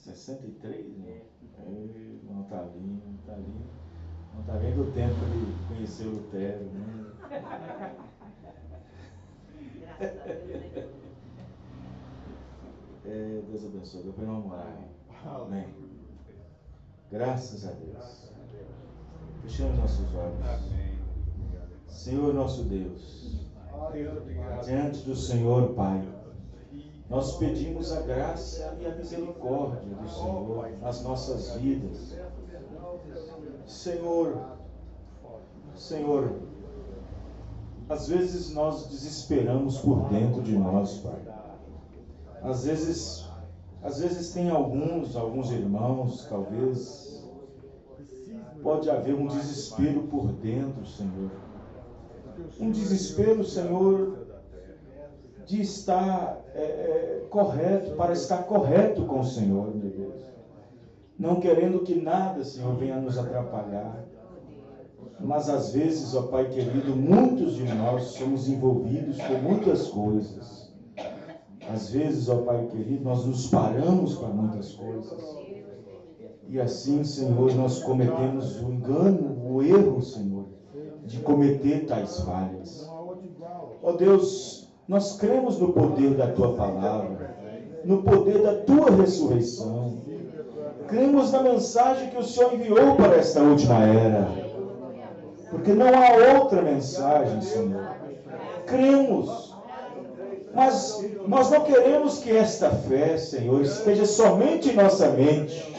63, né? Não está lindo, está lindo. Não está vendo o tempo de conhecer o Lutero, né? Graças a Deus, Deus abençoe. Deu para namorar. Amém. Graças a Deus. Fechamos nossos olhos. Senhor nosso Deus, diante do Senhor, Pai, nós pedimos a graça e a misericórdia do Senhor nas nossas vidas. Senhor, às vezes nós desesperamos por dentro de nós, Pai. Às vezes tem alguns irmãos, talvez, pode haver um desespero por dentro, Senhor. Um desespero, Senhor, de estar correto, para estar correto com o Senhor, meu Deus. Não querendo que nada, Senhor, venha nos atrapalhar. Mas às vezes, ó Pai querido, muitos de nós somos envolvidos com muitas coisas. Às vezes, ó Pai querido, nós nos paramos para muitas coisas. E assim, Senhor, nós cometemos o engano, o erro, Senhor, de cometer tais falhas. Ó Deus, nós cremos no poder da Tua palavra, no poder da Tua ressurreição. Cremos na mensagem que o Senhor enviou para esta última era. Porque não há outra mensagem, Senhor. Cremos. Mas nós não queremos que esta fé, Senhor, esteja somente em nossa mente,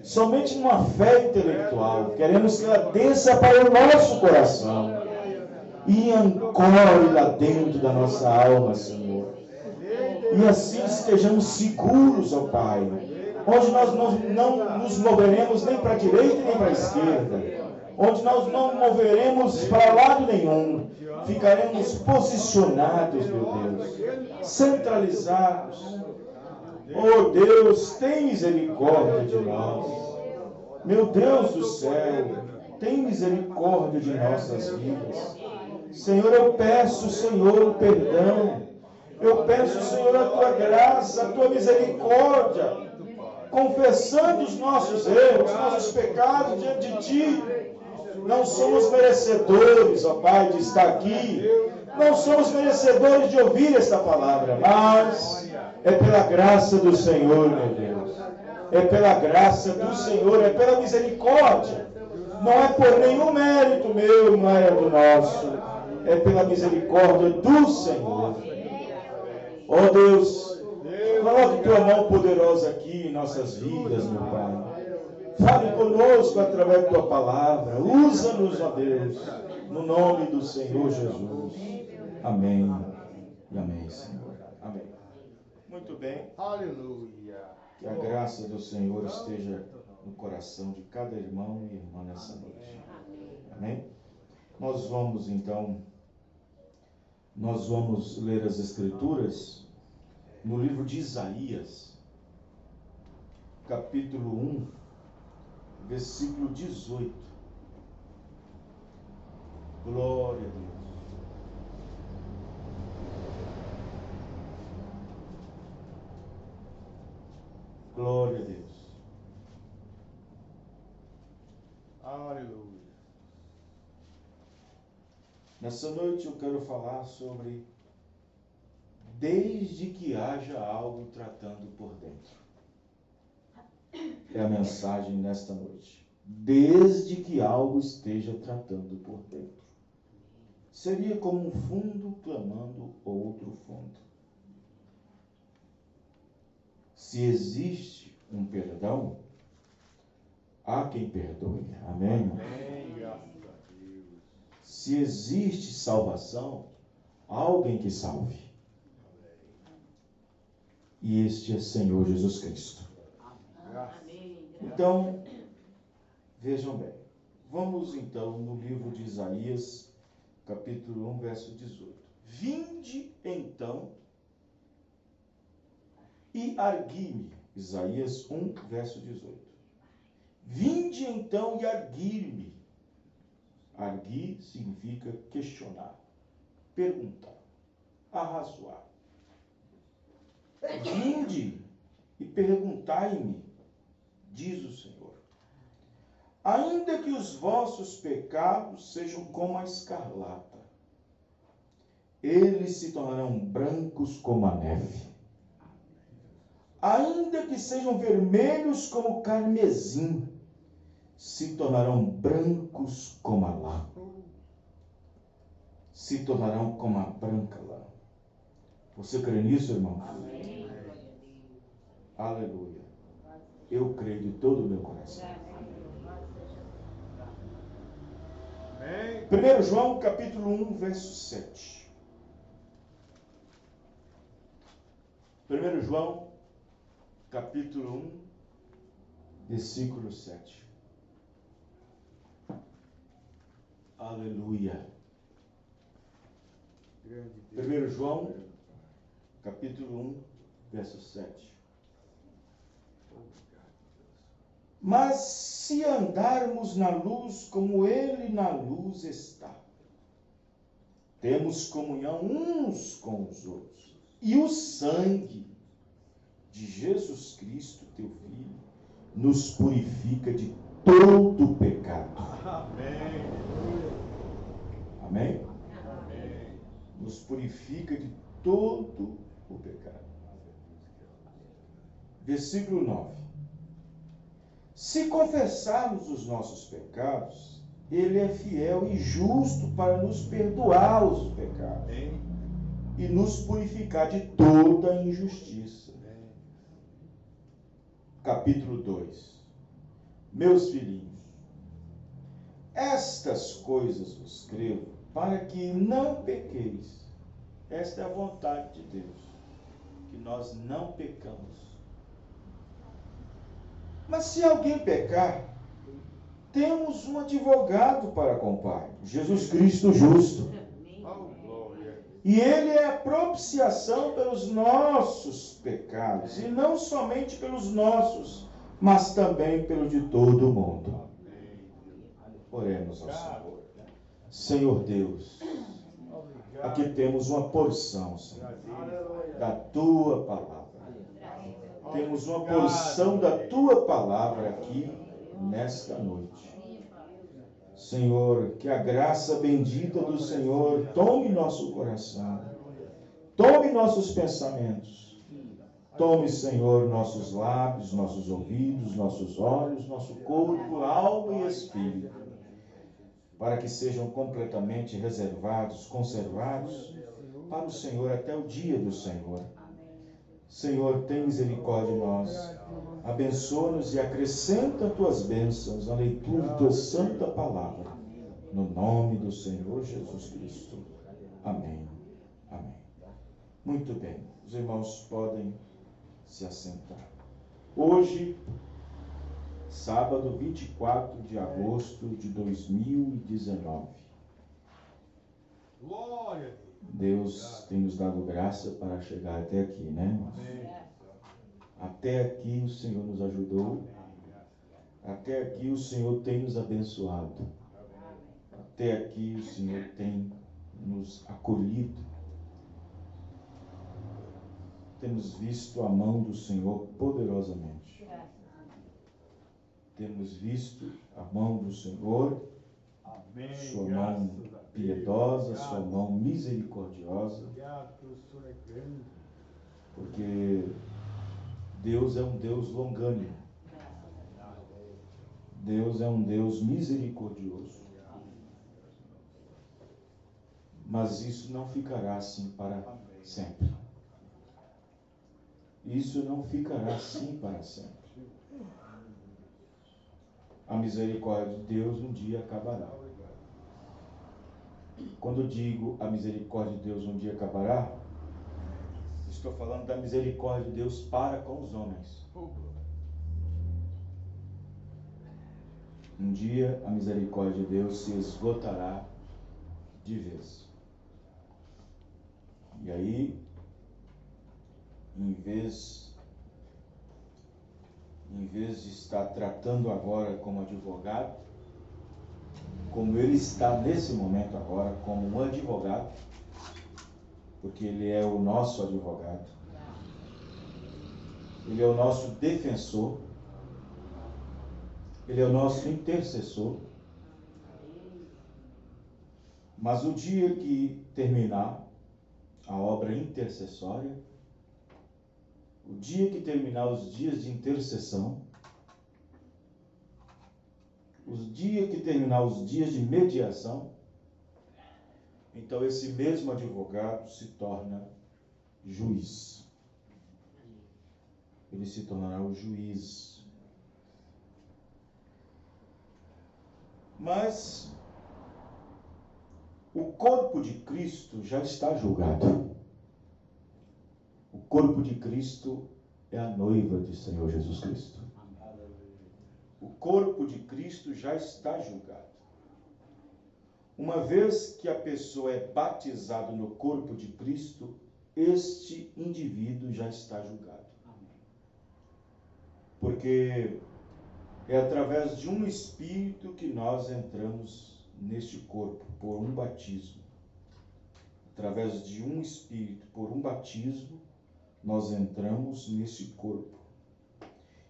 somente numa fé intelectual. Queremos que ela desça para o nosso coração e ancore lá dentro da nossa alma, Senhor. E assim estejamos seguros, ó Pai, onde nós não nos moveremos nem para a direita nem para a esquerda, onde nós não moveremos para lado nenhum, ficaremos posicionados, meu Deus, centralizados. Oh Deus, tem misericórdia de nós. Meu Deus do céu, tem misericórdia de nossas vidas. Senhor, eu peço, Senhor, o perdão. Eu peço, Senhor, a Tua graça, a Tua misericórdia, confessando os nossos erros, nossos pecados diante de Ti. Não somos merecedores, ó Pai, de estar aqui. Não somos merecedores de ouvir esta palavra, mas é pela graça do Senhor, meu Deus. É pela graça do Senhor, é pela misericórdia. Não é por nenhum mérito meu, não é do nosso. É pela misericórdia do Senhor. Ó Deus, coloque Tua mão poderosa aqui em nossas vidas, meu Pai. Fale conosco através da Tua palavra. Usa-nos, ó Deus, no nome do Senhor Jesus. Amém e amém, Senhor. Amém. Muito bem. Aleluia. Que a graça do Senhor esteja no coração de cada irmão e irmã nessa noite. Amém? Nós vamos, então, ler as Escrituras no livro de Isaías, capítulo 1, versículo 18. Glória a Deus. Glória a Deus. Aleluia. Nessa noite eu quero falar sobre desde que haja algo tratando por dentro. É a mensagem nesta noite. Desde que algo esteja tratando por dentro. Seria como um fundo clamando outro fundo. Se existe um perdão, há quem perdoe. Amém? Amém. Graças a Deus. Se existe salvação, há alguém que salve. E este é Senhor Jesus Cristo. Então, vejam bem. Vamos então no livro de Isaías, capítulo 1, verso 18. Vinde então e argui-me. Isaías 1, verso 18. Vinde então e argui-me. Arguir significa questionar, perguntar, arrazoar. Vinde e perguntai-me diz o Senhor. Ainda que os vossos pecados sejam como a escarlata, eles se tornarão brancos como a neve. Ainda que sejam vermelhos como carmesim, se tornarão brancos como a lã. Se tornarão como a branca lã. Você crê nisso, irmão? Amém. Aleluia. Eu creio de todo o meu coração. Amém. 1 João capítulo 1, verso 7. 1 João capítulo 1, versículo 7. Aleluia. 1 João capítulo 1, verso 7. Mas se andarmos na luz como Ele na luz está, temos comunhão uns com os outros. E o sangue de Jesus Cristo, teu Filho, nos purifica de todo pecado. Amém. Amém? Amém. Nos purifica de todo o pecado. Versículo 9. Se confessarmos os nossos pecados, Ele é fiel e justo para nos perdoar os pecados Amém. e nos purificar de toda injustiça. Amém. Capítulo 2. Meus filhinhos, estas coisas vos escrevo para que não pequeis. Esta é a vontade de Deus, que nós não pecamos. Mas se alguém pecar, temos um advogado para com o Pai, Jesus Cristo justo. Oh, glória. E Ele é a propiciação pelos nossos pecados, e não somente pelos nossos, mas também pelo de todo o mundo. Amém. Oremos ao Senhor. Senhor Deus, aqui temos uma porção, Senhor, da Tua Palavra. Temos uma porção da Tua Palavra aqui nesta noite. Senhor, que a graça bendita do Senhor tome nosso coração, tome nossos pensamentos, tome, Senhor, nossos lábios, nossos ouvidos, nossos olhos, nosso corpo, alma e espírito, para que sejam completamente reservados, conservados para o Senhor até o dia do Senhor. Senhor, tem misericórdia de nós, abençoa-nos e acrescenta Tuas bênçãos na leitura de Tua santa palavra, no nome do Senhor Jesus Cristo. Amém. Amém. Muito bem, os irmãos podem se assentar. Hoje, sábado 24 de agosto de 2019. Glória a Deus. Deus tem nos dado graça para chegar até aqui, né, irmãos? Amém. Até aqui o Senhor nos ajudou. Até aqui o Senhor tem nos abençoado. Até aqui o Senhor tem nos acolhido. Temos visto a mão do Senhor poderosamente. Temos visto a mão do Senhor, Amém. sua mão Graças a Deus. piedosa, sua mão misericordiosa, Obrigado, porque o Senhor é grande. porque Deus é um Deus longânimo. Deus é um Deus misericordioso. Mas isso não ficará assim para sempre. Isso não ficará assim para sempre. A misericórdia de Deus um dia acabará. Quando eu digo a misericórdia de Deus um dia acabará, estou falando da misericórdia de Deus para com os homens. Um dia a misericórdia de Deus se esgotará de vez. E aí, em vez de estar tratando agora como advogado, como ele está nesse momento agora como um advogado, porque ele é o nosso advogado, ele é o nosso defensor, Ele é o nosso intercessor. Mas o dia que terminar a obra intercessória, o dia que terminar os dias de intercessão, os dias que terminar os dias de mediação, então esse mesmo advogado se torna juiz. Ele se tornará o juiz. Mas o corpo de Cristo já está julgado. O corpo de Cristo é a noiva do Senhor Jesus Cristo. O corpo de Cristo já está julgado. Uma vez que a pessoa é batizada no corpo de Cristo, este indivíduo já está julgado. Porque é através de um Espírito que nós entramos neste corpo, por um batismo. Através de um Espírito, por um batismo, nós entramos nesse corpo.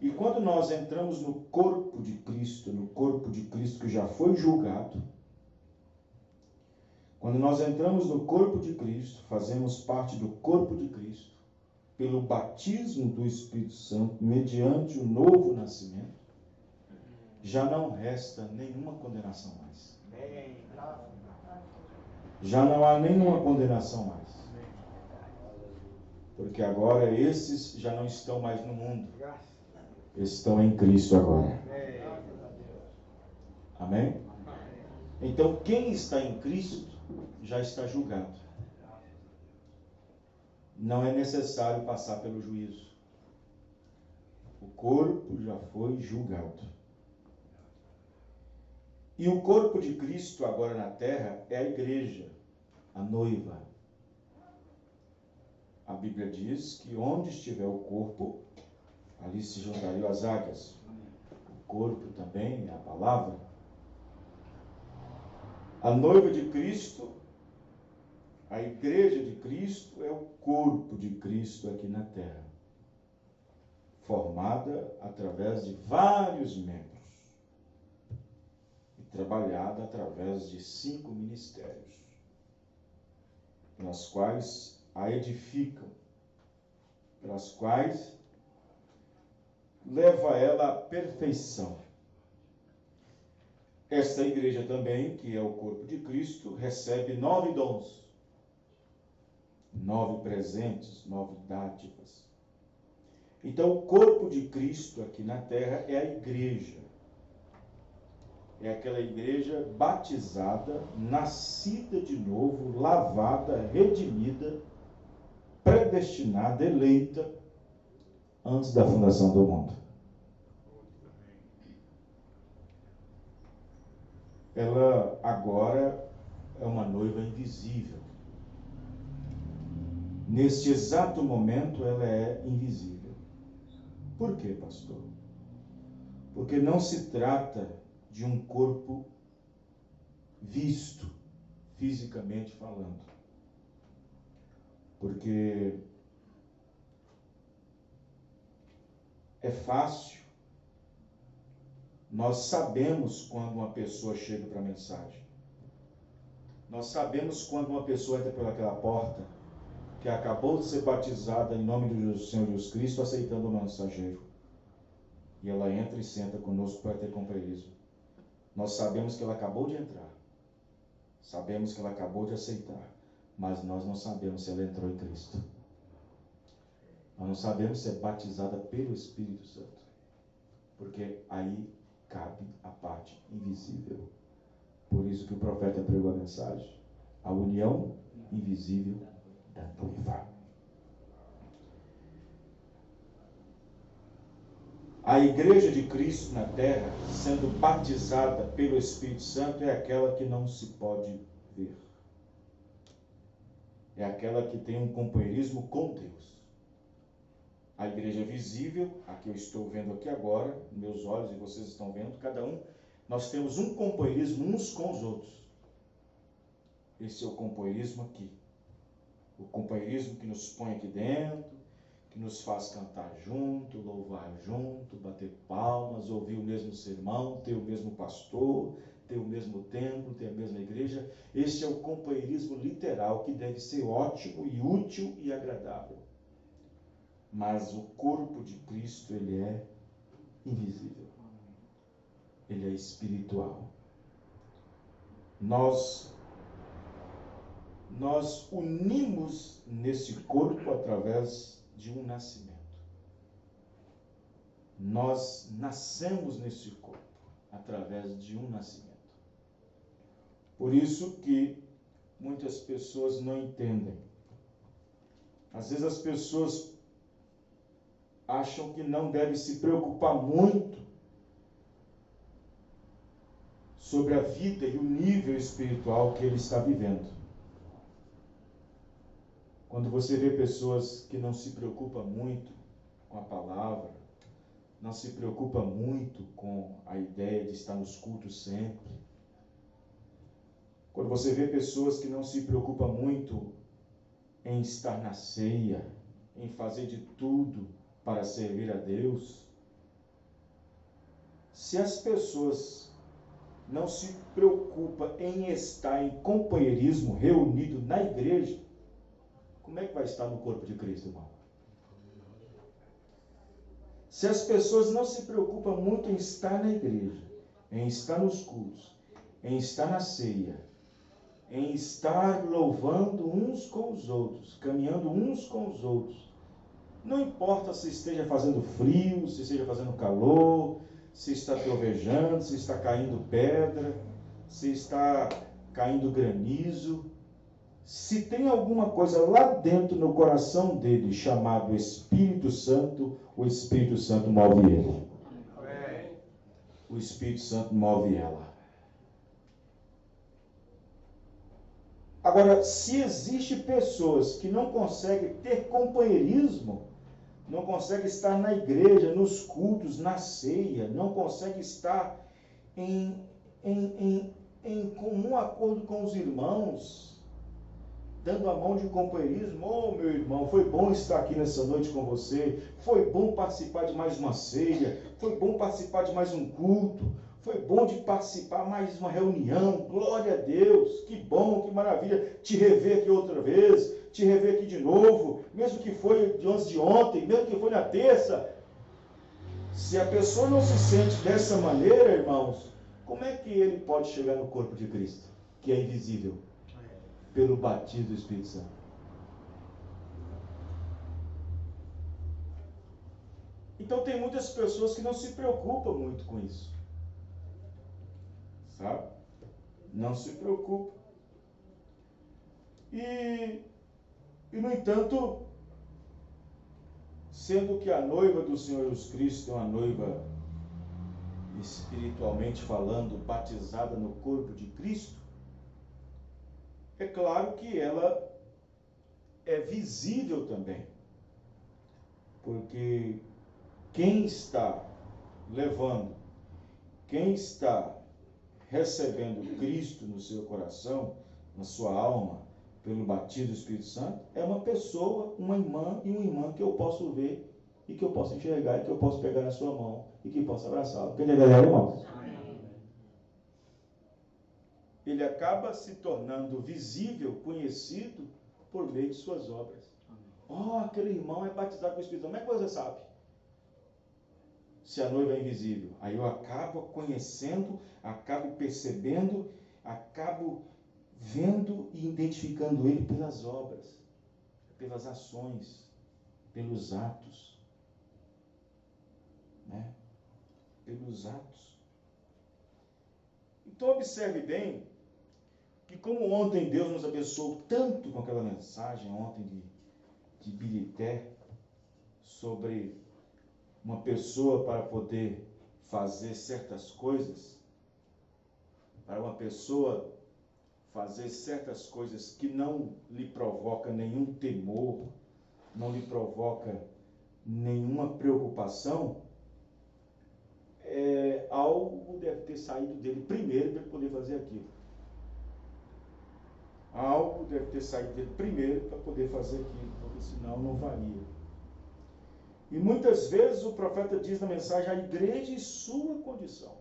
E quando nós entramos no corpo de Cristo que já foi julgado, quando nós entramos no corpo de Cristo, fazemos parte do corpo de Cristo, pelo batismo do Espírito Santo, mediante o novo nascimento, já não resta nenhuma condenação mais. Já não há nenhuma condenação mais. Porque agora esses já não estão mais no mundo. Estão em Cristo agora. Amém? Então, quem está em Cristo já está julgado. Não é necessário passar pelo juízo. O corpo já foi julgado. E o corpo de Cristo agora na terra é a igreja, a noiva. A Bíblia diz que onde estiver o corpo, ali se juntariam as águias. O corpo também é a palavra. A noiva de Cristo, a igreja de Cristo é o corpo de Cristo aqui na terra, formada através de vários membros e trabalhada através de 5 ministérios, nas quais a edificam, pelas quais leva ela à perfeição. Esta igreja também, que é o corpo de Cristo, recebe 9 dons, 9 presentes, 9 dádivas. Então, o corpo de Cristo aqui na terra é a igreja. É aquela igreja batizada, nascida de novo, lavada, redimida, predestinada, eleita, antes da fundação do mundo. Ela agora é uma noiva invisível. Neste exato momento, ela é invisível. Por quê, pastor? Porque não se trata de um corpo visto, fisicamente falando. Porque é fácil. Nós sabemos quando uma pessoa chega para a mensagem. Nós sabemos quando uma pessoa entra pelaquela porta, que acabou de ser batizada em nome do Senhor Jesus Cristo, aceitando o mensageiro. E ela entra e senta conosco para ter companheirismo. Nós sabemos que ela acabou de entrar. Sabemos que ela acabou de aceitar. Mas nós não sabemos se ela entrou em Cristo. Nós não sabemos se é batizada pelo Espírito Santo. Porque aí cabe a parte invisível. Por isso que o profeta pregou a mensagem. A união invisível da noiva. A igreja de Cristo na terra, sendo batizada pelo Espírito Santo, é aquela que não se pode ver. É aquela que tem um companheirismo com Deus. A igreja visível, a que eu estou vendo aqui agora, meus olhos e vocês estão vendo, cada um, nós temos um companheirismo uns com os outros. Esse é o companheirismo aqui. O companheirismo que nos põe aqui dentro, que nos faz cantar junto, louvar junto, bater palmas, ouvir o mesmo sermão, ter o mesmo pastor, ter o mesmo templo, ter a mesma igreja. Este é o companheirismo literal, que deve ser ótimo e útil e agradável. Mas o corpo de Cristo, ele é invisível. Ele é espiritual. Nós unimos nesse corpo através de um nascimento. Nós nascemos nesse corpo através de um nascimento. Por isso que muitas pessoas não entendem. Às vezes as pessoas acham que não deve se preocupar muito sobre a vida e o nível espiritual que ele está vivendo. Quando você vê pessoas que não se preocupam muito com a palavra, não se preocupa muito com a ideia de estar nos cultos sempre, quando você vê pessoas que não se preocupam muito em estar na ceia, em fazer de tudo para servir a Deus, se as pessoas não se preocupam em estar em companheirismo reunido na igreja, como é que vai estar no corpo de Cristo, irmão? Se as pessoas não se preocupam muito em estar na igreja, em estar nos cultos, em estar na ceia, em estar louvando uns com os outros, caminhando uns com os outros, não importa se esteja fazendo frio, se esteja fazendo calor, se está trovejando, se está caindo pedra, se está caindo granizo, se tem alguma coisa lá dentro no coração dele chamado Espírito Santo, o Espírito Santo move ele. O Espírito Santo move ela. Agora, se existem pessoas que não conseguem ter companheirismo, não conseguem estar na igreja, nos cultos, na ceia, não conseguem estar em comum acordo com os irmãos, dando a mão de companheirismo. Oh, meu irmão, foi bom estar aqui nessa noite com você, foi bom participar de mais uma ceia, foi bom participar de mais um culto, foi bom de participar mais uma reunião, glória a Deus, que bom, que maravilha, te rever aqui outra vez, te rever aqui de novo, mesmo que foi antes de ontem, mesmo que foi na terça. Se a pessoa não se sente dessa maneira, irmãos, como é que ele pode chegar no corpo de Cristo, que é invisível? Pelo batismo do Espírito Santo. Então tem muitas pessoas que não se preocupam muito com isso. Sabe? Não se preocupam. E no entanto, sendo que a noiva do Senhor Jesus Cristo é uma noiva, espiritualmente falando, batizada no corpo de Cristo, é claro que ela é visível também. Porque quem está levando, quem está recebendo Cristo no seu coração, na sua alma, pelo batismo do Espírito Santo, é uma pessoa, uma irmã e um irmão que eu posso ver e que eu posso enxergar e que eu posso pegar na sua mão e que posso abraçá-lo. Quem é verdade, irmãos? Ele acaba se tornando visível, conhecido por meio de suas obras. Oh, aquele irmão é batizado com o Espírito Santo. Como é que você sabe? Se a noiva é invisível. Aí eu acabo conhecendo, acabo percebendo, acabo vendo e identificando ele pelas obras, pelas ações, pelos atos. Né? Pelos atos. Então observe bem que como ontem Deus nos abençoou tanto com aquela mensagem ontem de Bilité, sobre uma pessoa para poder fazer certas coisas, para uma pessoa fazer certas coisas que não lhe provoca nenhum temor, não lhe provoca nenhuma preocupação, algo deve ter saído dele primeiro para ele poder fazer aquilo. Algo deve ter saído dele primeiro para poder fazer aquilo, porque senão não valia. E muitas vezes o profeta diz na mensagem a igreja e sua condição.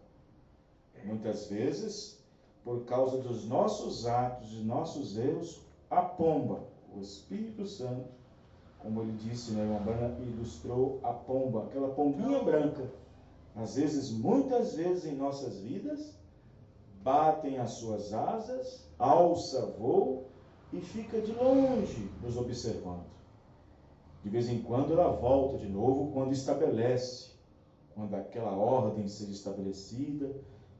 Muitas vezes, por causa dos nossos atos e nossos erros, a pomba, o Espírito Santo, como ele disse, né, irmã Brana, ilustrou a pomba, aquela pombinha branca. Às vezes, muitas vezes em nossas vidas, batem as suas asas, alça voo e fica de longe nos observando. De vez em quando ela volta de novo quando estabelece, quando aquela ordem seja estabelecida,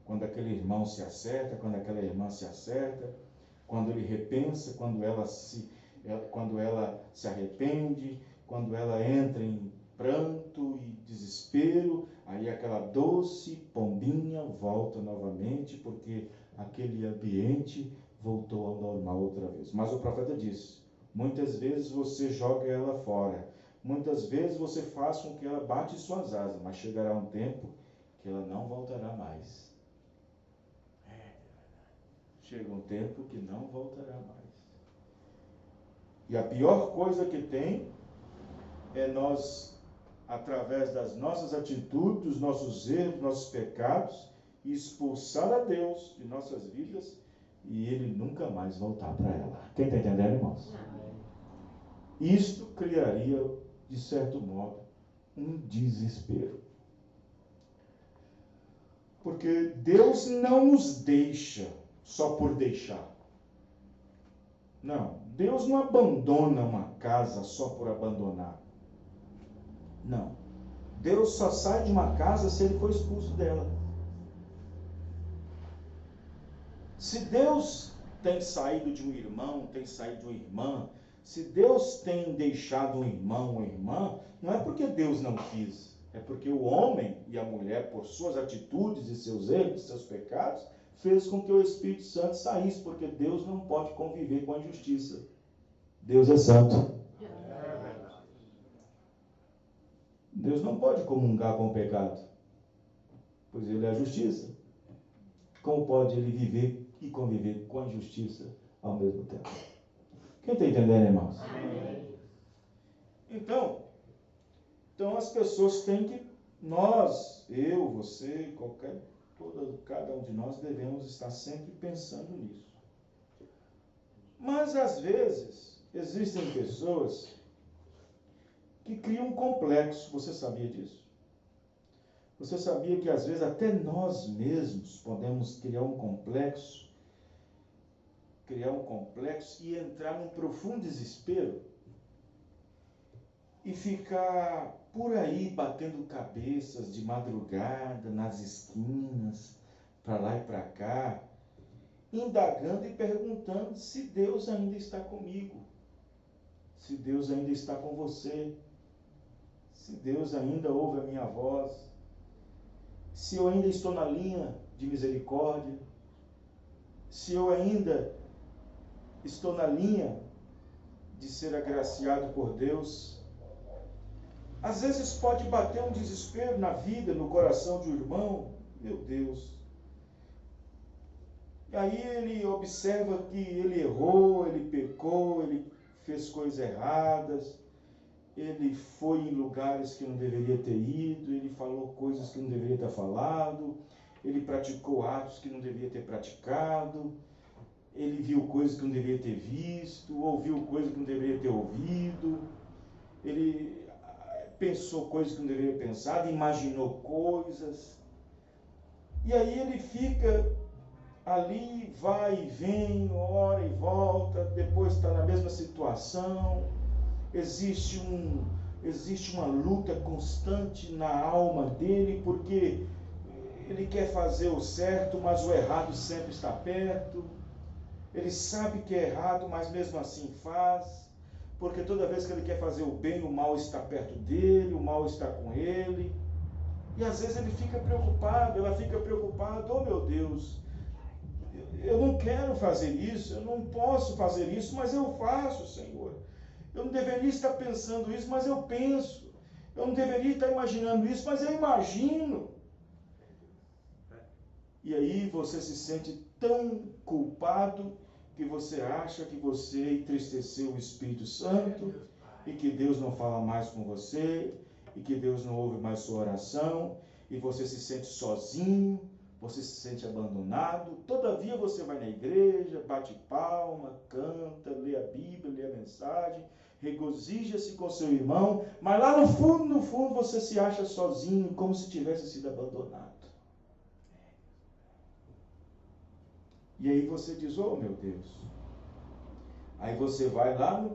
quando aquele irmão se acerta, quando aquela irmã se acerta, quando ele repensa, quando ela se arrepende, quando ela entra em pranto e desespero, aí aquela doce pombinha volta novamente, porque aquele ambiente voltou ao normal outra vez. Mas o profeta diz, muitas vezes você joga ela fora, muitas vezes você faz com que ela bate suas asas, mas chegará um tempo que ela não voltará mais. Chega um tempo que não voltará mais. E a pior coisa que tem é nós, através das nossas atitudes, dos nossos erros, dos nossos pecados, expulsar a Deus de nossas vidas e Ele nunca mais voltar para ela. Quem está entendendo, irmãos? Isto criaria, de certo modo, um desespero. Porque Deus não nos deixa só por deixar. Não, Deus não abandona uma casa só por abandonar. Não. Deus só sai de uma casa se ele for expulso dela. Se Deus tem saído de um irmão, tem saído de uma irmã, se Deus tem deixado um irmão ou irmã, não é porque Deus não quis, é porque o homem e a mulher, por suas atitudes e seus erros, seus pecados, fez com que o Espírito Santo saísse, porque Deus não pode conviver com a injustiça. Deus é santo. Deus não pode comungar com o pecado, pois ele é a justiça. Como pode ele viver e conviver com a injustiça ao mesmo tempo? Quem está entendendo, irmãos? Amém. Então as pessoas têm que, nós, eu, você, cada um de nós devemos estar sempre pensando nisso. Mas às vezes existem pessoas que criam um complexo. Você sabia disso? Você sabia que às vezes até nós mesmos podemos criar um complexo e entrar num profundo desespero e ficar por aí batendo cabeças de madrugada nas esquinas, para lá e para cá, indagando e perguntando se Deus ainda está comigo, se Deus ainda está com você, se Deus ainda ouve a minha voz, se eu ainda estou na linha de misericórdia, se eu ainda estou na linha de ser agraciado por Deus. Às vezes pode bater um desespero na vida, no coração de um irmão, meu Deus. E aí ele observa que ele errou, ele pecou, ele fez coisas erradas, ele foi em lugares que não deveria ter ido, ele falou coisas que não deveria ter falado, ele praticou atos que não deveria ter praticado, ele viu coisas que não deveria ter visto, ouviu coisas que não deveria ter ouvido, ele pensou coisas que não deveria ter pensado, imaginou coisas, e aí ele fica ali, vai e vem, ora e volta, depois está na mesma situação. Existe uma luta constante na alma dele, porque ele quer fazer o certo, mas o errado sempre está perto. Ele sabe que é errado, mas mesmo assim faz, porque toda vez que ele quer fazer o bem, o mal está perto dele, o mal está com ele. E às vezes ele fica preocupado, ela fica preocupada, oh meu Deus, eu não quero fazer isso, eu não posso fazer isso, mas eu faço, Senhor. Eu não deveria estar pensando isso, mas eu penso. Eu não deveria estar imaginando isso, mas eu imagino. E aí você se sente tão culpado que você acha que você entristeceu o Espírito Santo e que Deus não fala mais com você e que Deus não ouve mais sua oração, e você se sente sozinho, você se sente abandonado. Todavia você vai na igreja, bate palma, canta, lê a Bíblia, lê a mensagem, regozija-se com seu irmão, mas lá no fundo você se acha sozinho, como se tivesse sido abandonado. E aí você diz, oh meu Deus. Aí você vai lá no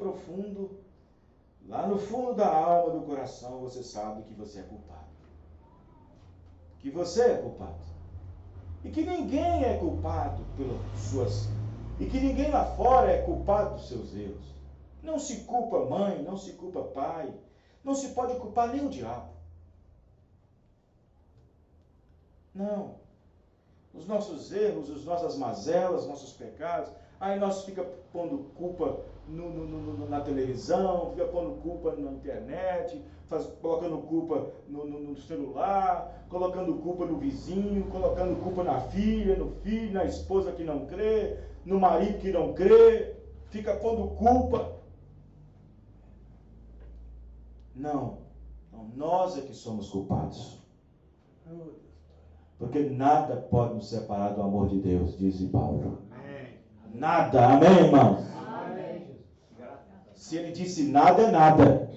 fundo da alma, do coração, você sabe que você é culpado. Que você é culpado. E que ninguém é culpado pelas suas... E que ninguém lá fora é culpado dos seus erros. Não se culpa mãe, não se culpa pai. Não se pode culpar nem o diabo. Não. Os nossos erros, as nossas mazelas, nossos pecados. Aí nós fica pondo culpa na televisão, fica pondo culpa na internet, colocando culpa no celular, colocando culpa no vizinho, colocando culpa na filha, no filho, na esposa que não crê, no marido que não crê, fica pondo culpa. Não, nós é que somos culpados. Porque nada pode nos separar do amor de Deus, diz Paulo. Nada, amém, irmãos? Amém. Se ele disse nada, é nada.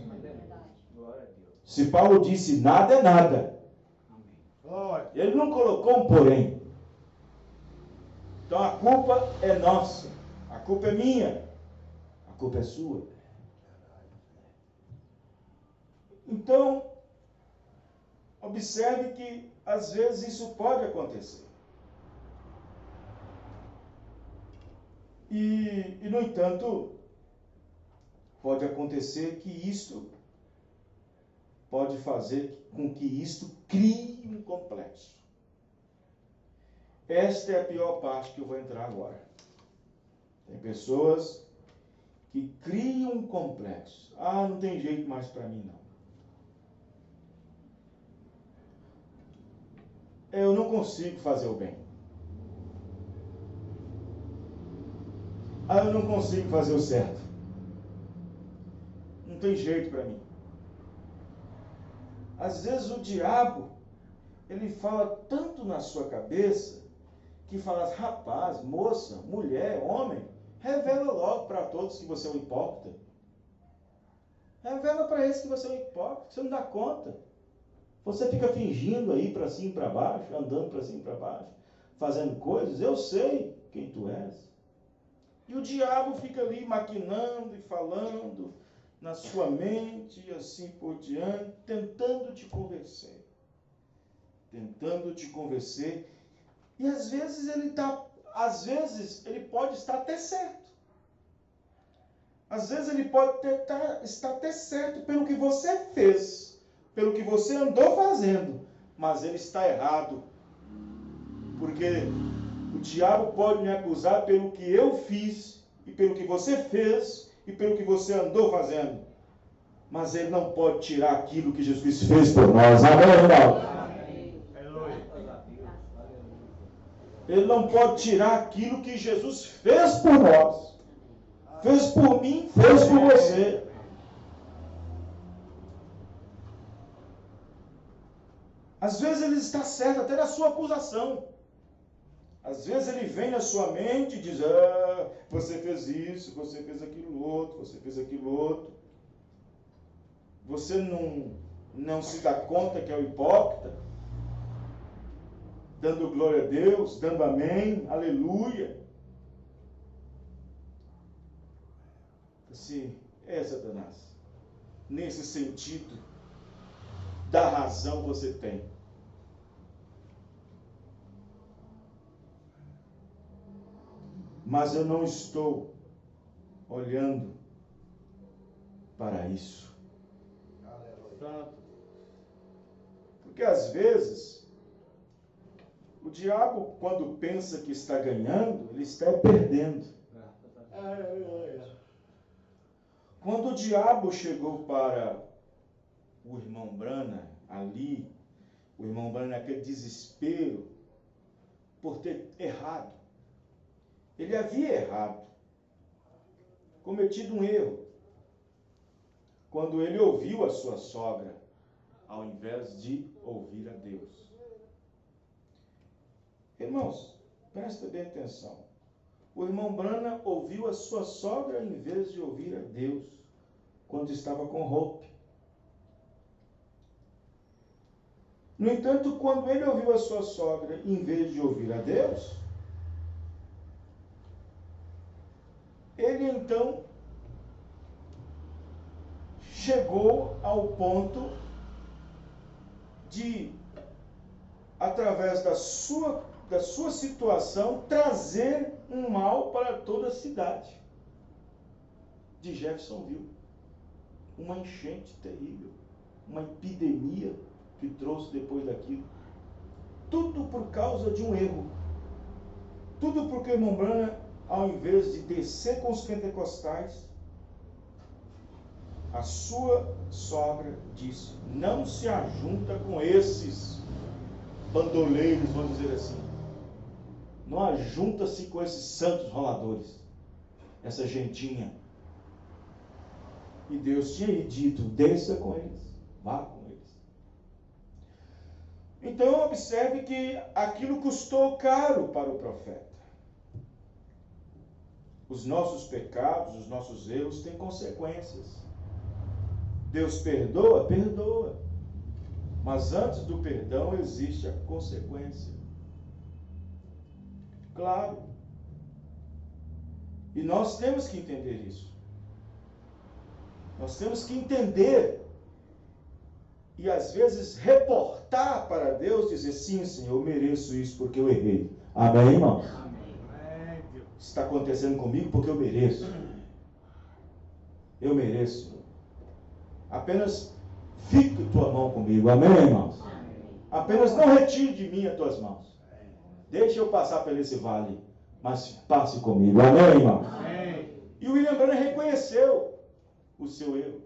Se Paulo disse nada, é nada. Ele não colocou um porém. Então a culpa é nossa. A culpa é minha. A culpa é sua. Então, observe que às vezes isso pode acontecer. E no entanto, pode acontecer que isto pode fazer com que isto crie um complexo. Esta é a pior parte que eu vou entrar agora. Tem pessoas que criam um complexo. Ah, não tem jeito mais para mim, não. Eu não consigo fazer o bem. Ah, eu não consigo fazer o certo. Não tem jeito para mim. Às vezes o diabo, ele fala tanto na sua cabeça, que fala, rapaz, moça, mulher, homem, revela logo para todos que você é um hipócrita. Revela para eles que você é um hipócrita, você não dá conta. Você fica fingindo aí para cima e para baixo, andando para cima e para baixo, fazendo coisas, eu sei quem tu és. E o diabo fica ali maquinando e falando na sua mente e assim por diante, tentando te convencer. Tentando te convencer. E às vezes ele pode estar até certo. Às vezes ele pode estar até certo pelo que você fez, pelo que você andou fazendo, mas ele está errado. Porque o diabo pode me acusar pelo que eu fiz, e pelo que você fez, e pelo que você andou fazendo. Mas ele não pode tirar aquilo que Jesus fez por nós. Amém, irmão? Ele não pode tirar aquilo que Jesus fez por nós. Fez por mim, fez por você. Às vezes ele está certo até na sua acusação. Às vezes ele vem na sua mente e diz, você fez isso, você fez aquilo outro, você fez aquilo outro. Você não se dá conta que é o hipócrita, dando glória a Deus, dando amém, aleluia. Assim, Satanás, nesse sentido, da razão você tem. Mas eu não estou olhando para isso. Porque às vezes, o diabo, quando pensa que está ganhando, ele está perdendo. Quando o diabo chegou para o irmão Branham ali, o irmão Branham naquele desespero por ter errado. Ele havia errado, cometido um erro. Quando ele ouviu a sua sogra ao invés de ouvir a Deus. Irmãos, presta bem atenção. O irmão Branham ouviu a sua sogra em vez de ouvir a Deus quando estava com Hope. No entanto, quando ele ouviu a sua sogra em vez de ouvir a Deus, ele então chegou ao ponto de, através da sua situação, trazer um mal para toda a cidade de Jeffersonville. Uma enchente terrível, uma epidemia que trouxe depois daquilo. Tudo por causa de um erro. Tudo porque o irmão Branham, ao invés de descer com os pentecostais, a sua sogra disse: não se ajunta com esses bandoleiros, vamos dizer assim. Não ajunta-se com esses santos roladores, essa gentinha. E Deus tinha dito: desça com eles, vá com eles. Então observe que aquilo custou caro para o profeta. Os nossos pecados, os nossos erros têm consequências. Deus perdoa? Perdoa. Mas antes do perdão existe a consequência. Claro. E nós temos que entender isso. Nós temos que entender e às vezes reportar para Deus, dizer: sim, Senhor, eu mereço isso porque eu errei. Amém, irmãos? Amém, Deus. Está acontecendo comigo porque eu mereço. Eu mereço, Senhor. Apenas fique tua mão comigo. Amém, irmãos? Apenas não retire de mim as tuas mãos. Deixa eu passar por esse vale, mas passe comigo. Amém, irmãos? Amém. E o William Branham reconheceu o seu erro,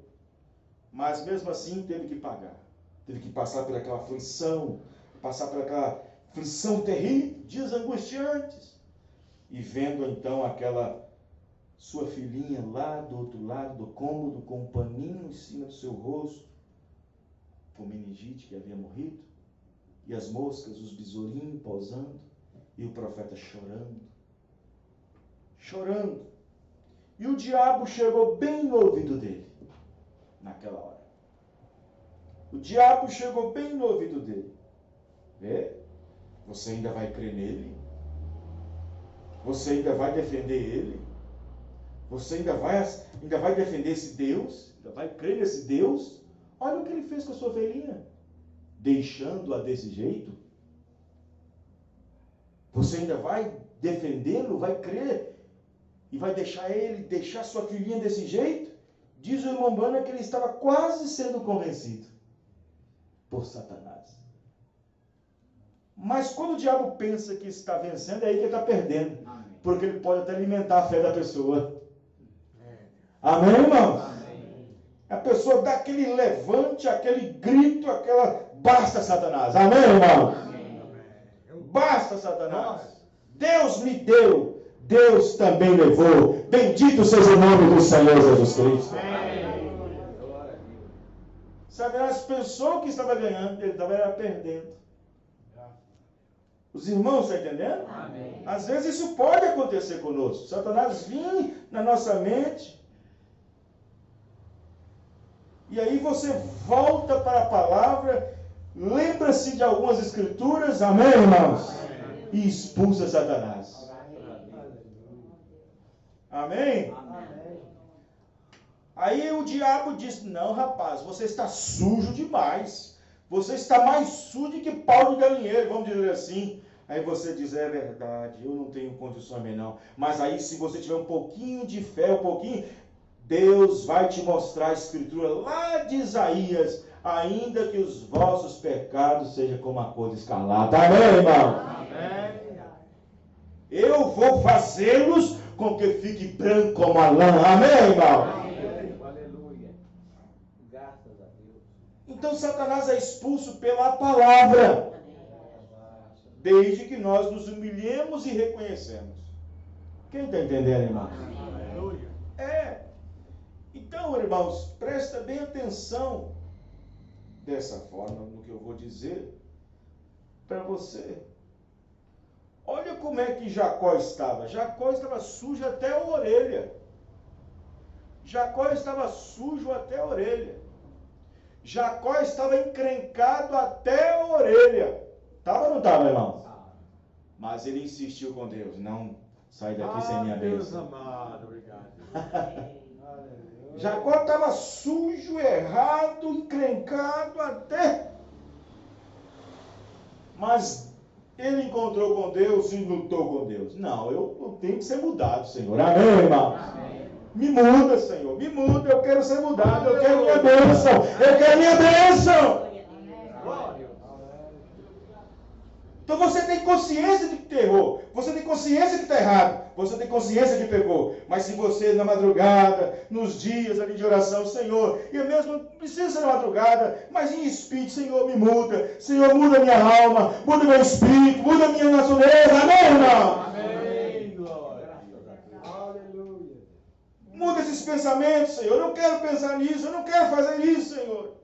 mas mesmo assim teve que pagar. Teve que passar por aquela aflição, passar por aquela aflição terrível, dias angustiantes. E vendo então aquela sua filhinha lá do outro lado do cômodo, com um paninho em cima do seu rosto, com meningite que havia morrido, e as moscas, os besourinhos pousando, e o profeta chorando. Chorando. E o diabo chegou bem no ouvido dele, naquela hora. O diabo chegou bem no ouvido dele. Vê? Você ainda vai crer nele? Você ainda vai defender ele? Você ainda vai defender esse Deus? Ainda vai crer nesse Deus? Olha o que ele fez com a sua filhinha. Deixando-a desse jeito? Você ainda vai defendê-lo? Vai crer? E vai deixar sua filhinha desse jeito? Diz o irmão Branham que ele estava quase sendo convencido por Satanás. Mas quando o diabo pensa que está vencendo, é aí que ele está perdendo. Amém. Porque ele pode até alimentar a fé da pessoa. Amém, irmãos? Amém. A pessoa dá aquele levante, aquele grito, aquela... Basta, Satanás. Amém, irmãos? Amém. Basta, Satanás. Deus me deu. Deus também levou. Bendito seja o nome do Senhor Jesus Cristo. Amém. Satanás pensou que estava ganhando, ele estava perdendo. Os irmãos estão entendendo? Amém. Às vezes isso pode acontecer conosco. Satanás vem na nossa mente. E aí você volta para a palavra, lembra-se de algumas escrituras, amém, irmãos? Amém. E expulsa Satanás. Amém? Amém? Aí o diabo diz: não, rapaz, você está sujo demais. Você está mais sujo que pau de galinheiro, vamos dizer assim. Aí você diz: é verdade, eu não tenho condições bem não. Mas aí se você tiver um pouquinho de fé, um pouquinho, Deus vai te mostrar a escritura lá de Isaías: ainda que os vossos pecados sejam como a cor de escarlata. Amém, irmão? Amém. Eu vou fazê-los com que fique branco como a lã. Amém, irmão? Amém. Aleluia. Graças a Deus. Então Satanás é expulso pela palavra. Desde que nós nos humilhemos e reconhecemos. Quem está entendendo, irmão? dessa forma no que eu vou dizer para você. Olha como é que Jacó estava. Jacó estava sujo até a orelha. Jacó estava sujo até a orelha. Jacó estava encrencado até a orelha. Estava ou não estava, irmão? Mas ele insistiu com Deus. Não, sai daqui sem minha Deus bênção. amado, obrigado. Jacó estava sujo, errado, encrencado até. Mas ele encontrou com Deus e lutou com Deus. Não, eu tenho que ser mudado, Senhor. Amém, irmão? Amém. Me muda, Senhor. Me muda. Eu quero ser mudado. Eu quero minha bênção. Eu quero minha bênção. Glória. Então você tem consciência de que errou. Você tem consciência que está errado. Você tem consciência que pecou. Mas se você na madrugada, nos dias ali de oração, Senhor, e eu mesmo não precisa ser na madrugada, mas em espírito, Senhor, me muda. Senhor, muda minha alma, muda meu espírito, muda minha natureza. Amém, irmão? Amém. Glória. Aleluia. Muda esses pensamentos, Senhor. Eu não quero pensar nisso. Eu não quero fazer isso, Senhor.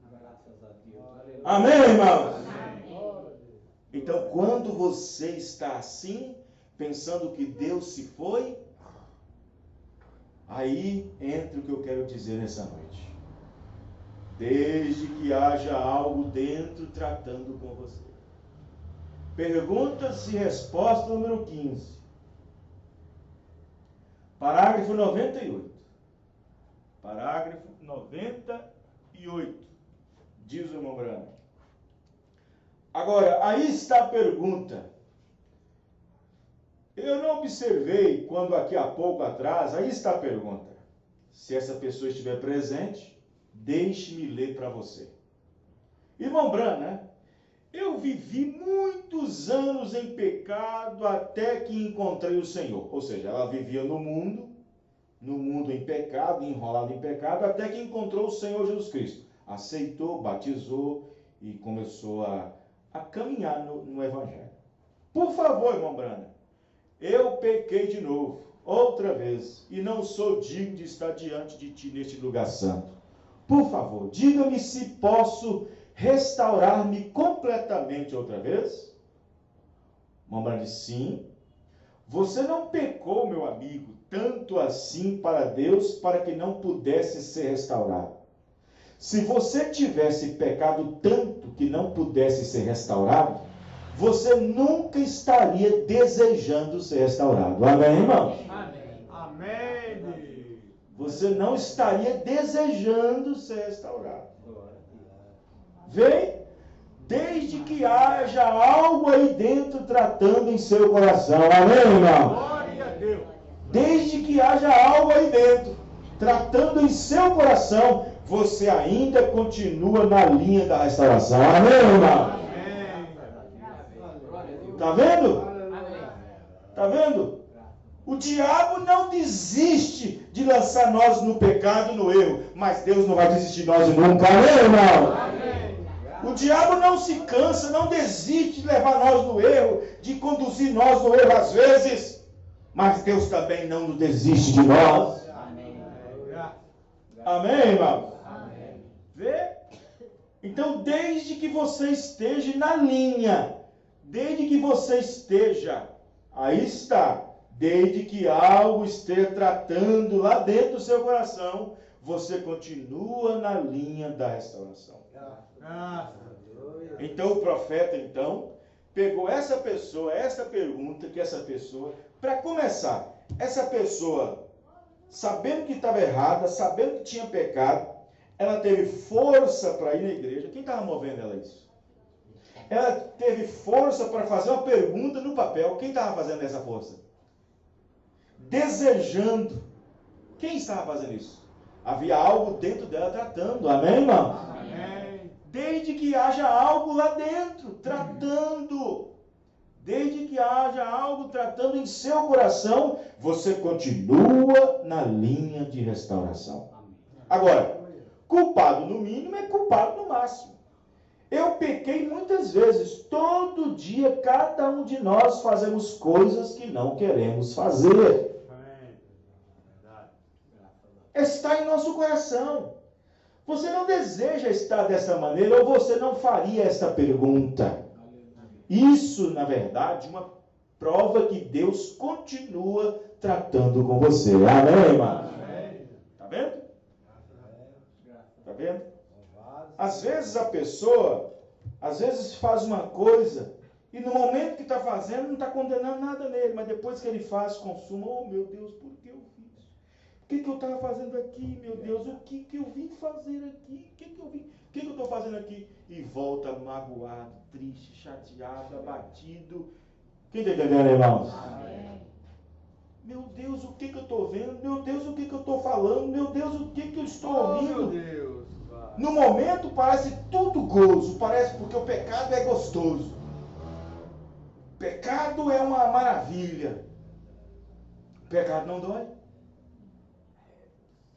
Graças a Deus. Amém, irmão? Amém. Então, quando você está assim, pensando que Deus se foi, aí entra o que eu quero dizer nessa noite. Desde que haja algo dentro tratando com você. Perguntas e resposta número 15. Parágrafo 98. Parágrafo 98. Diz o irmão Branco. Agora, aí está a pergunta. Eu não observei quando aqui há pouco atrás, aí está a pergunta. Se essa pessoa estiver presente, deixe-me ler para você. Irmão Branco, né? Eu vivi muitos anos em pecado até que encontrei o Senhor. Ou seja, ela vivia no mundo em pecado, enrolada em pecado, até que encontrou o Senhor Jesus Cristo. Aceitou, batizou e começou a caminhar no Evangelho. Por favor, irmão Brana, eu pequei de novo, outra vez, e não sou digno de estar diante de ti neste lugar santo. Por favor, diga-me se posso restaurar-me completamente outra vez? Irmão Brana disse, sim. Você não pecou, meu amigo, tanto assim para Deus, para que não pudesse ser restaurado. Se você tivesse pecado tanto que não pudesse ser restaurado, você nunca estaria desejando ser restaurado. Amém, irmão? Amém. Amém. Você não estaria desejando ser restaurado. Vem, desde que haja algo aí dentro tratando em seu coração. Amém, irmão? Glória a Deus. Desde que haja algo aí dentro tratando em seu coração, você ainda continua na linha da restauração. Amém, irmão? Amém. Está vendo? Amém. Está vendo? O diabo não desiste de lançar nós no pecado e no erro, mas Deus não vai desistir de nós nunca. Amém, irmão? Amém. O diabo não se cansa, não desiste de levar nós no erro, de conduzir nós no erro às vezes, mas Deus também não desiste de nós. Amém, irmão? Amém. Vê? Então, desde que você esteja na linha, desde que você esteja, aí está, desde que algo esteja tratando lá dentro do seu coração, você continua na linha da restauração. Então, o profeta, pegou essa pessoa, essa pergunta que essa pessoa, para começar, essa pessoa, sabendo que estava errada, sabendo que tinha pecado, ela teve força para ir na igreja. Quem estava movendo ela isso? Ela teve força para fazer uma pergunta no papel. Quem estava fazendo essa força? Desejando. Quem estava fazendo isso? Havia algo dentro dela tratando. Amém, irmão? Amém. Desde que haja algo lá dentro, tratando. Desde que haja algo tratando em seu coração, você continua na linha de restauração. Agora, culpado no mínimo é culpado no máximo. Eu pequei muitas vezes. Todo dia, cada um de nós fazemos coisas que não queremos fazer. Amém. Verdade. Está em nosso coração. Você não deseja estar dessa maneira ou você não faria esta pergunta. Isso, na verdade, é uma prova que Deus continua tratando com você. Amém, irmão? Está vendo? Está vendo? Às vezes a pessoa, faz uma coisa e no momento que está fazendo não está condenando nada nele, mas depois que ele faz, consuma, oh meu Deus, por que eu fiz? O que eu estava fazendo aqui, meu Deus? O que eu vim fazer aqui? O que eu estou fazendo aqui? E volta magoado, triste, chateado, abatido. Quem está entendendo, irmãos? Meu Deus, o que eu estou vendo? Meu Deus, o que eu estou falando? Meu Deus, o que eu estou ouvindo? Meu Deus. No momento parece tudo gozo, parece porque o pecado é gostoso. Pecado é uma maravilha. Pecado não dói.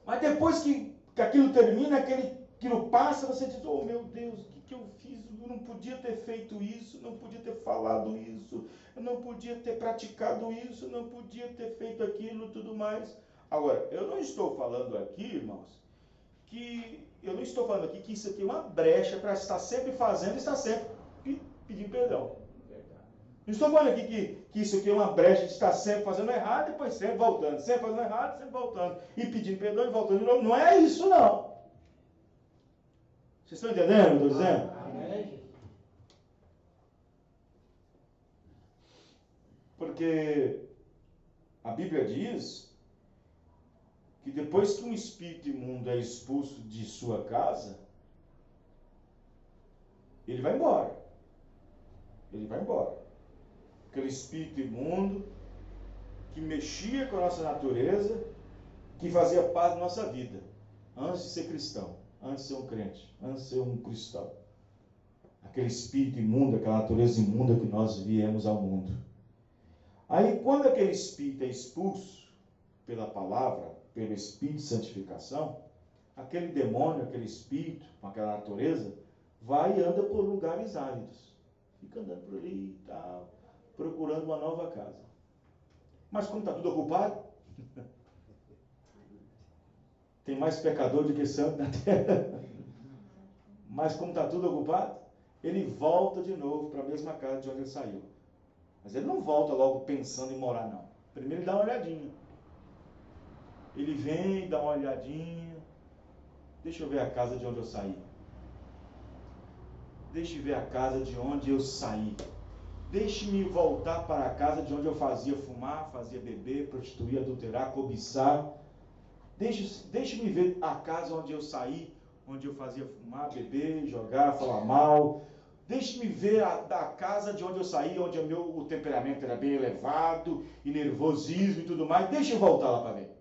Mas depois que aquilo termina, aquilo passa, você diz, oh meu Deus, o que eu fiz? Eu não podia ter feito isso, não podia ter falado isso, eu não podia ter praticado isso, não podia ter feito aquilo, tudo mais. Agora, eu não estou falando aqui, irmãos, que isso aqui é uma brecha para estar sempre fazendo e estar sempre pedindo perdão. Não estou falando aqui que isso aqui é uma brecha de estar sempre fazendo errado e depois sempre voltando. Sempre fazendo errado, sempre voltando. E pedindo perdão e voltando de novo. Não é isso, não. Vocês estão entendendo o que eu estou dizendo? Amém. Porque a Bíblia diz que depois que um espírito imundo é expulso de sua casa, ele vai embora. Ele vai embora. Aquele espírito imundo que mexia com a nossa natureza, que fazia parte da nossa vida, antes de ser cristão, antes de ser um crente, antes de ser um cristão. Aquele espírito imundo, aquela natureza imunda que nós viemos ao mundo. Aí, quando aquele espírito é expulso pela palavra, pelo espírito de santificação, aquele demônio, aquele espírito, com aquela natureza, vai e anda por lugares áridos. Fica andando por ali e tal, procurando uma nova casa. Mas como está tudo ocupado, tem mais pecador do que santo na terra. Mas como está tudo ocupado, ele volta de novo para a mesma casa de onde ele saiu. Mas ele não volta logo pensando em morar, não. Primeiro ele dá uma olhadinha. Ele vem, dá uma olhadinha. Deixa eu ver a casa de onde eu saí. Deixa eu ver a casa de onde eu saí. Deixe-me voltar para a casa de onde eu fazia fumar, fazia beber, prostituir, adulterar, cobiçar. Deixe-me ver a casa onde eu saí, onde eu fazia fumar, beber, jogar, falar mal. Deixe-me ver a casa de onde eu saí, onde o temperamento era bem elevado, e nervosismo e tudo mais. Deixa eu voltar lá para ver.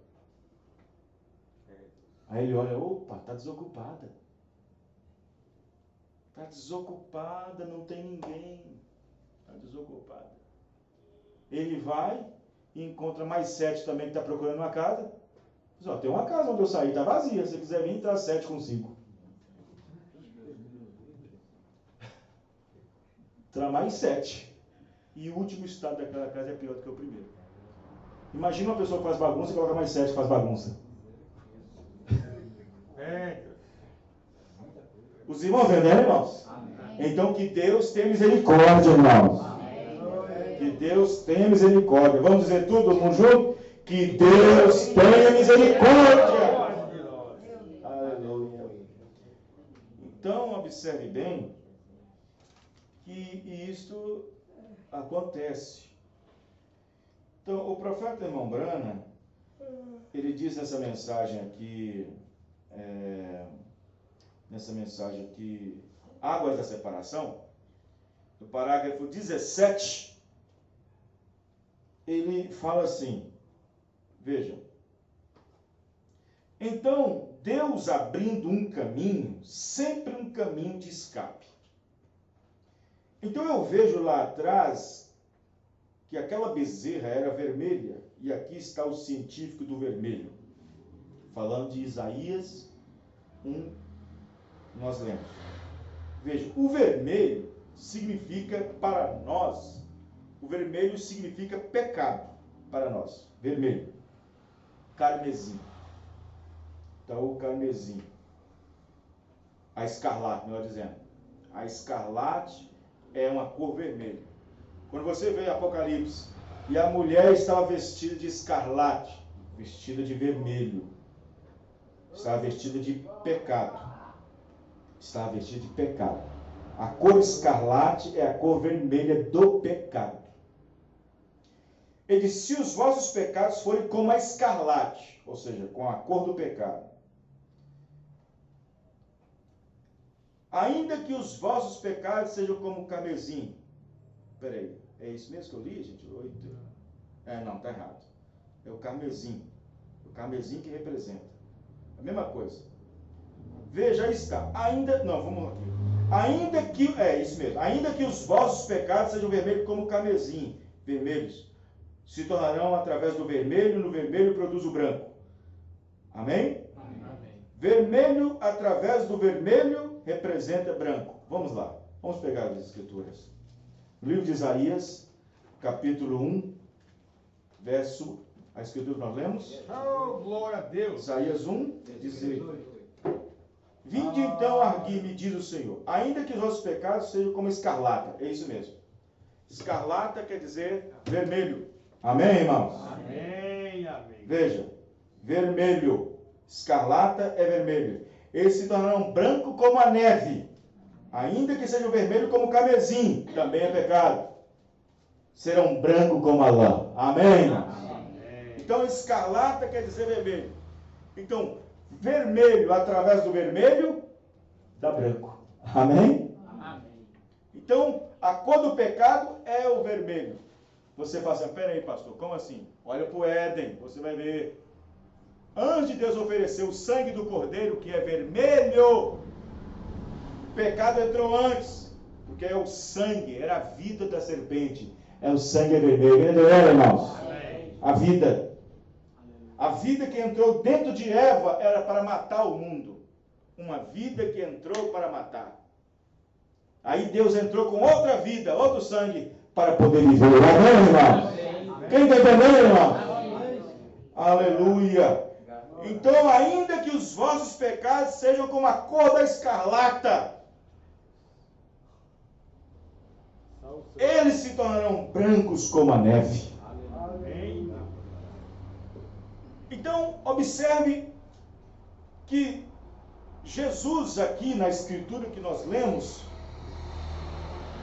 Aí ele olha, opa, está desocupada. Está desocupada, não tem ninguém. Está desocupada. Ele vai e encontra mais 7 também que está procurando uma casa. Diz, ó, tem uma casa onde eu saí, está vazia. Se você quiser vir, traz 7 com 5. Traz mais 7. E o último estado daquela casa é pior do que o primeiro. Imagina uma pessoa que faz bagunça e coloca mais 7 que faz bagunça. Os irmãos entenderam, irmãos? Amém. Então que Deus tenha misericórdia, irmãos. Amém. Que Deus tenha misericórdia. Vamos dizer todo mundo junto? Que Deus tenha misericórdia. Aleluia. Então observe bem que isto acontece. Então o profeta irmão Branham, ele diz nessa mensagem aqui, Águas da Separação, no parágrafo 17, ele fala assim, vejam, então Deus abrindo um caminho, sempre um caminho de escape. Então eu vejo lá atrás que aquela bezerra era vermelha, e aqui está o científico do vermelho, falando de Isaías 1, nós lemos. Veja, o vermelho significa para nós, o vermelho significa pecado para nós, vermelho, carmesim. Então o carmesim. A escarlate, melhor dizendo. A escarlate é uma cor vermelha. Quando você vê Apocalipse e a mulher estava vestida de escarlate, vestida de vermelho, estava vestida de pecado. Estava vestida de pecado. A cor escarlate é a cor vermelha do pecado. Ele diz: se os vossos pecados forem como a escarlate, ou seja, com a cor do pecado, ainda que os vossos pecados sejam como carmesim. Peraí, é isso mesmo que eu li, gente? 8. Não, está errado. É o carmesim. O carmesim que representa. A mesma coisa. Veja, aí está. Vamos aqui. Ainda que, isso mesmo. Ainda que os vossos pecados sejam vermelhos como carmesim, vermelhos, se tornarão através do vermelho, no vermelho produz o branco. Amém? Amém. Vermelho através do vermelho representa branco. Vamos lá. Vamos pegar as escrituras. No livro de Isaías, capítulo 1, verso... A escritura que nós lemos? Oh, glória a Deus. Isaías 1, 18. Vinde então arguir-me, diz o Senhor, ainda que os vossos pecados sejam como escarlata. É isso mesmo. Escarlata quer dizer vermelho. Amém, irmãos? Amém, amém. Veja, vermelho. Escarlata é vermelho. Eles se tornarão branco como a neve. Ainda que sejam vermelho como carmesim, também é pecado. Serão branco como a lã. Amém, irmãos? Então, escarlata quer dizer vermelho. Então, vermelho através do vermelho dá branco. Amém? Amém. Então, a cor do pecado é o vermelho. Você fala assim: peraí, pastor, como assim? Olha para o Éden, você vai ver. Antes de Deus oferecer o sangue do cordeiro, que é vermelho, o pecado entrou antes, porque é o sangue, era a vida da serpente. O sangue é vermelho. Entendeu, irmãos? Amém. A vida. A vida que entrou dentro de Eva era para matar o mundo. Uma vida que entrou para matar. Aí Deus entrou com outra vida, outro sangue, para poder viver. Amém, irmão? Quem está entendendo, irmão? Aleluia. Então, ainda que os vossos pecados sejam como a cor da escarlata, eles se tornarão brancos como a neve. Amém. Então, observe que Jesus, aqui na escritura que nós lemos,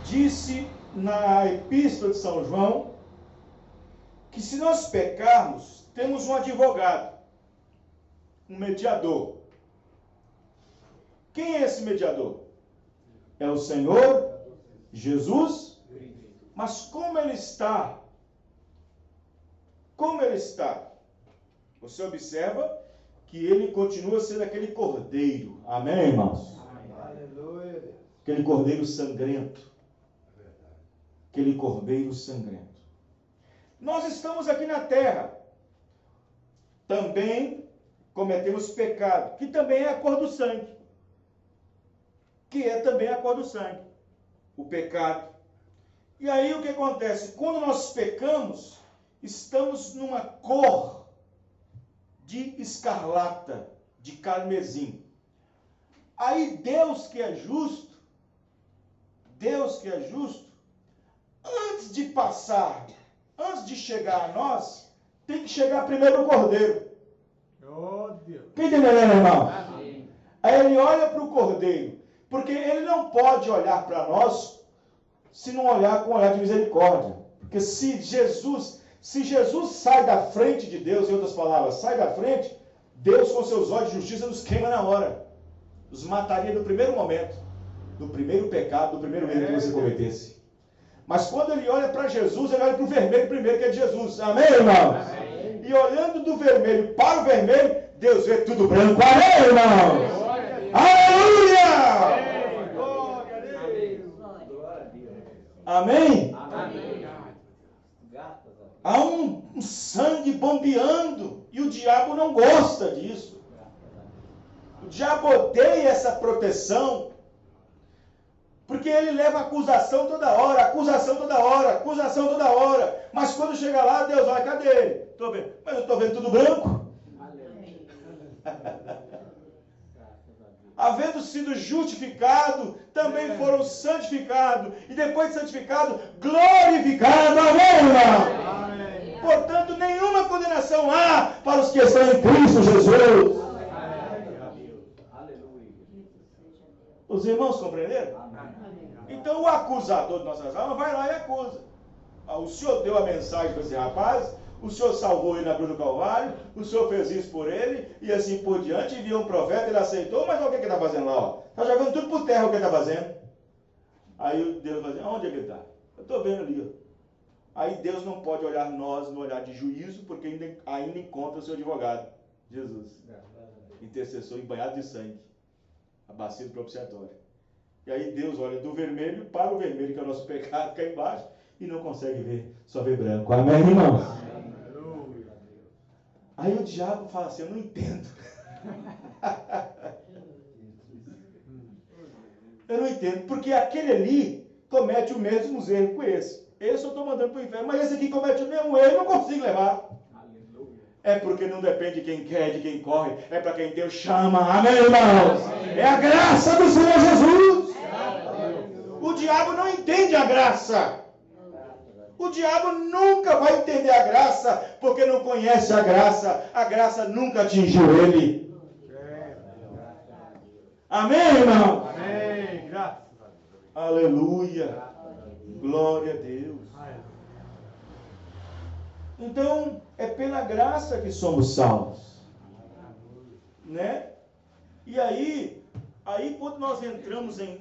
disse na epístola de São João, que se nós pecarmos, temos um advogado, um mediador. Quem é esse mediador? É o Senhor Jesus. Mas como ele está? Como ele está? Você observa que ele continua sendo aquele cordeiro. Amém, irmãos? Aleluia. Aquele cordeiro sangrento. Aquele cordeiro sangrento. Nós estamos aqui na terra. Também cometemos pecado, que também é a cor do sangue. Que é também a cor do sangue. O pecado. E aí o que acontece? Quando nós pecamos, estamos numa cor de escarlata, de carmesim. Aí Deus que é justo, antes de passar, antes de chegar a nós, tem que chegar primeiro o cordeiro. Oh, Deus. Quem está entendendo, irmão? Amém. Aí ele olha para o cordeiro, porque ele não pode olhar para nós se não olhar com um olhar de misericórdia. Porque se Jesus sai da frente de Deus, em outras palavras, sai da frente, Deus com seus olhos de justiça nos queima na hora. Nos mataria no primeiro momento, do primeiro pecado, do primeiro erro que você cometesse. Mas quando ele olha para Jesus, ele olha para o vermelho primeiro, que é de Jesus. Amém, irmão? Amém. E olhando do vermelho para o vermelho, Deus vê tudo branco. Amém, irmão? Aleluia! Glória a Deus. Glória a Deus. Amém? Amém. Graças a Deus. Há um sangue bombeando e o diabo não gosta disso. O diabo odeia essa proteção, porque ele leva acusação toda hora, acusação toda hora, acusação toda hora. Mas quando chega lá, Deus olha, cadê ele? Estou vendo, mas eu estou vendo tudo branco. Aleluia. Graças a Deus. havendo sido justificado, também foram santificados, e depois de santificado, glorificado. Amém, irmão? Amém. Portanto, nenhuma condenação há para os que estão em Cristo Jesus. Aleluia. Os irmãos compreenderam? Então o acusador de nossas almas vai lá e acusa. O Senhor deu a mensagem para esse rapaz, o Senhor salvou ele na cruz do Calvário, o Senhor fez isso por ele, e assim por diante, enviou um profeta, ele aceitou, mas olha o que ele está fazendo lá? Está jogando tudo por terra o que ele está fazendo. Aí Deus vai dizer, onde é que ele está? Eu estou vendo ali. Aí Deus não pode olhar nós no olhar de juízo, porque ainda encontra o seu advogado, Jesus, intercessor banhado de sangue, a bacia do propiciatório. E aí Deus olha do vermelho para o vermelho, que é o nosso pecado, cá embaixo, e não consegue ver, só vê branco. Amém, irmãos? Aí o diabo fala assim, eu não entendo. Eu não entendo, porque aquele ali comete o mesmo erro que esse. Esse eu estou mandando para o inferno, mas esse aqui comete o mesmo erro, eu não consigo levar. É porque não depende de quem quer, de quem corre, é para quem Deus chama. Amém, irmãos? É a graça do Senhor Jesus. O diabo não entende a graça. O diabo nunca vai entender a graça, porque não conhece a graça. A graça nunca atingiu ele. Amém, irmão? Amém. Graças a Deus. Aleluia. Glória a Deus. Então, é pela graça que somos salvos. Né? E aí quando nós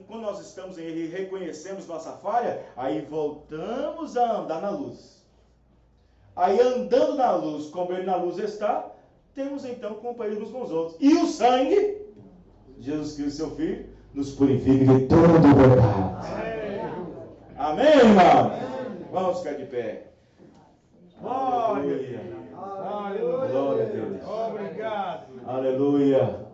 quando nós estamos em Ele e reconhecemos nossa falha, aí voltamos a andar na luz. Aí andando na luz, como Ele na luz está, temos então companhia uns com os outros. E o sangue, Jesus Cristo, seu Filho, nos purifica de todo o pecado. Amém, irmão? Vamos ficar de pé. Glória a Aleluia. Deus. Aleluia. Glória a Deus. Obrigado. Aleluia.